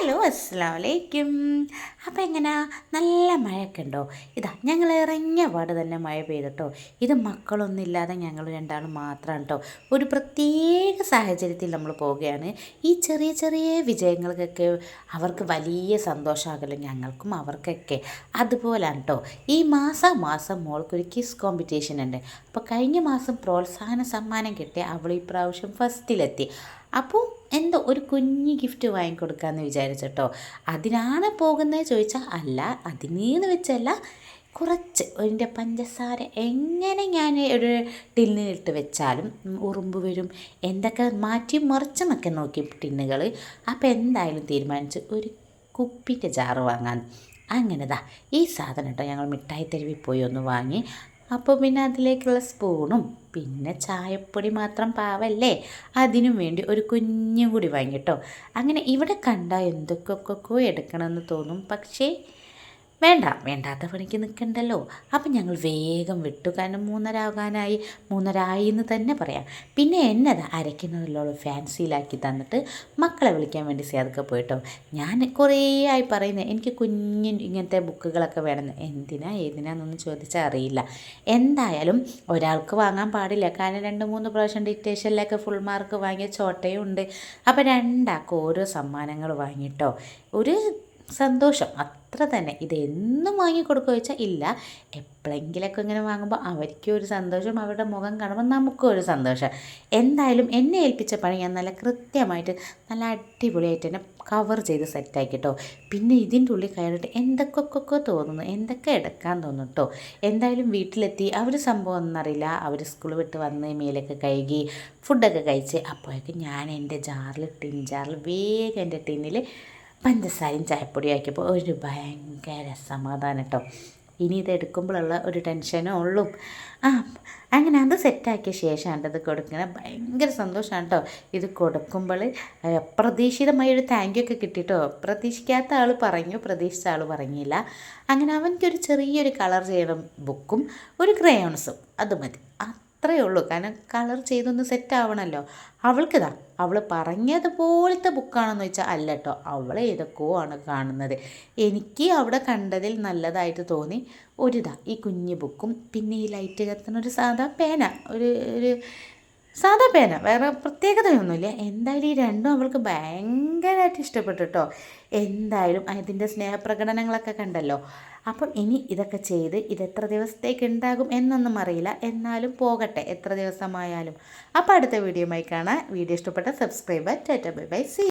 Hello അസ്സലാമു അലൈക്കും. അപ്പോൾ എങ്ങനെയാ നല്ല മഴയൊക്കെ ഉണ്ടോ? ഇതാ ഞങ്ങൾ ഇറങ്ങിയ പാട് തന്നെ മഴ പെയ്തിട്ടോ. ഇത് മക്കളൊന്നും ഇല്ലാതെ ഞങ്ങൾ രണ്ടാളും മാത്രമാണ് കേട്ടോ. ഒരു പ്രത്യേക സാഹചര്യത്തിൽ നമ്മൾ പോവുകയാണ്. ഈ ചെറിയ ചെറിയ വിജയങ്ങൾക്കൊക്കെ അവർക്ക് വലിയ സന്തോഷമാകല്ലോ, ഞങ്ങൾക്കും അവർക്കൊക്കെ അതുപോലാണ് കേട്ടോ. ഈ മാസം മോൾക്കൊരു കിസ് കോമ്പറ്റീഷൻ ഉണ്ട്. അപ്പോൾ കഴിഞ്ഞ മാസം പ്രോത്സാഹന സമ്മാനം കിട്ടി അവൾ ഈ പ്രാവശ്യം ഫസ്റ്റിലെത്തി. അപ്പോൾ എന്തോ ഒരു കുഞ്ഞ് ഗിഫ്റ്റ് വാങ്ങിക്കൊടുക്കാമെന്ന് വിചാരിച്ചിട്ടോ. അതിനാണ് പോകുന്നത് ചോദിച്ചാൽ അല്ല, അതിനെന്ന് വെച്ചല്ല, കുറച്ച് അതിൻ്റെ പഞ്ചസാര എങ്ങനെ ഞാൻ ഒരു ടിന്നിലിട്ട് വെച്ചാലും ഉറുമ്പ് വരും, എന്തൊക്കെ മാറ്റി മറിച്ചുമൊക്കെ നോക്കി ടിന്നുകൾ. അപ്പോൾ എന്തായാലും തീരുമാനിച്ചു ഒരു കുപ്പിൻ്റെ ജാറ് വാങ്ങാൻ. അങ്ങനെതാ ഈ സാധനം കേട്ടോ ഞങ്ങൾ മിഠായി തെരുവിൽ പോയി ഒന്ന് വാങ്ങി. അപ്പോൾ പിന്നെ അതിലേക്കുള്ള സ്പൂണും പിന്നെ ചായപ്പൊടി മാത്രം പാവല്ലേ, അതിനും വേണ്ടി ഒരു കുഞ്ഞും കൂടി വാങ്ങിട്ടോ. അങ്ങനെ ഇവിടെ കണ്ടാൽ എന്തൊക്കെയൊക്കെ എടുക്കണമെന്ന് തോന്നും, പക്ഷേ വേണ്ടാത്ത പണിക്ക് നിൽക്കണ്ടല്ലോ. അപ്പം ഞങ്ങൾ വേഗം വിട്ടു, കാരണം 3:30 എന്ന് തന്നെ പറയാം. പിന്നെ എന്നതാ അരയ്ക്കുന്നതിലുള്ള ഫാൻസിയിലാക്കി തന്നിട്ട് മക്കളെ വിളിക്കാൻ വേണ്ടി സേതൊക്കെ പോയിട്ടോ. ഞാൻ കുറേ ആയി പറയുന്നത് എനിക്ക് ഇങ്ങനത്തെ ബുക്കുകളൊക്കെ വേണമെന്ന്. ഏതിനാന്നൊന്നും ചോദിച്ചാൽ അറിയില്ല. എന്തായാലും ഒരാൾക്ക് വാങ്ങാൻ പാടില്ല, കാരണം 2-3 പ്രാവശ്യം ഡിക്റ്റേഷനിലൊക്കെ ഫുൾ മാർക്ക് വാങ്ങിയ ചോട്ടയും ഉണ്ട്. അപ്പോൾ രണ്ടാൾക്ക് ഓരോ സമ്മാനങ്ങൾ വാങ്ങിട്ടോ. ഒരു സന്തോഷം അത്ര തന്നെ. ഇത് എന്നും വാങ്ങിക്കൊടുക്കുക ചോദിച്ചാൽ ഇല്ല, എപ്പോഴെങ്കിലൊക്കെ ഇങ്ങനെ വാങ്ങുമ്പോൾ അവർക്കും ഒരു സന്തോഷം, അവരുടെ മുഖം കാണുമ്പോൾ നമുക്കും ഒരു സന്തോഷം. എന്തായാലും എന്നെ ഏൽപ്പിച്ച പണി ഞാൻ നല്ല കൃത്യമായിട്ട് നല്ല അടിപൊളിയായിട്ട് തന്നെ കവർ ചെയ്ത് സെറ്റാക്കിട്ടോ. പിന്നെ ഇതിൻ്റെ ഉള്ളിൽ കയറിയിട്ട് എന്തൊക്കെ തോന്നുന്നു, എന്തൊക്കെ എടുക്കാൻ തോന്നും കേട്ടോ. എന്തായാലും വീട്ടിലെത്തി. അവർ സംഭവം ഒന്നറിയില്ല, അവർ സ്കൂൾ വിട്ട് വന്ന് മേലൊക്കെ കഴുകി ഫുഡൊക്കെ കഴിച്ച് അപ്പോഴേക്കും ഞാൻ എൻ്റെ ടിൻ ജാറിൽ വേഗം എൻ്റെ ടിന്നിൽ പഞ്ചസാരയും ചായപ്പൊടിയും ആക്കിയപ്പോൾ ഒരു ഭയങ്കര സമാധാനം കേട്ടോ. ഇനി ഇത് എടുക്കുമ്പോഴുള്ള ഒരു ടെൻഷനേ ഉള്ളൂ. അങ്ങനെ അത് സെറ്റാക്കിയ ശേഷമാണ് ഇത് കൊടുക്കുന്നത്. ഭയങ്കര സന്തോഷമാണ് കേട്ടോ ഇത് കൊടുക്കുമ്പോൾ. അപ്രതീക്ഷിതമായൊരു താങ്ക് യു ഒക്കെ കിട്ടിയിട്ടോ. പ്രതീക്ഷിക്കാത്ത ആൾ പറഞ്ഞു, പ്രതീക്ഷിച്ച ആൾ പറഞ്ഞില്ല. അങ്ങനെ അവനക്കൊരു ചെറിയൊരു കളർ ചെയ്യണം ബുക്കും ഒരു ക്രയോൺസും, അത് മതി, അത്രയേ ഉള്ളൂ. കാരണം കളർ ചെയ്തൊന്ന് സെറ്റ് ആവണമല്ലോ. അവൾ പറഞ്ഞതുപോലത്തെ ബുക്കാണെന്ന് വെച്ചാൽ അല്ല കേട്ടോ, അവൾ ഏതൊക്കെയോ ആണ് കാണുന്നത്. എനിക്ക് അവിടെ കണ്ടതിൽ നല്ലതായിട്ട് തോന്നി ഈ കുഞ്ഞു ബുക്കും പിന്നെ ഈ ലൈറ്റ് കത്തുന്ന ഒരു സാധാ പേന, ഒരു സാധാ പേന, വേറെ പ്രത്യേകതയൊന്നുമില്ല. എന്തായാലും ഈ രണ്ടും അവൾക്ക് ഭയങ്കരമായിട്ട് ഇഷ്ടപ്പെട്ടു കേട്ടോ. എന്തായാലും അതിൻ്റെ സ്നേഹപ്രകടനങ്ങളൊക്കെ കണ്ടല്ലോ. അപ്പം ഇനി ഇതൊക്കെ ചെയ്ത് ഇതെത്ര ദിവസത്തേക്ക് ഉണ്ടാകും എന്നൊന്നും അറിയില്ല, എന്നാലും പോകട്ടെ എത്ര ദിവസമായാലും. അപ്പോൾ അടുത്ത വീഡിയോയുമായി കാണാം. വീഡിയോ ഇഷ്ടപ്പെട്ട subscribe. Tata bye bye, see.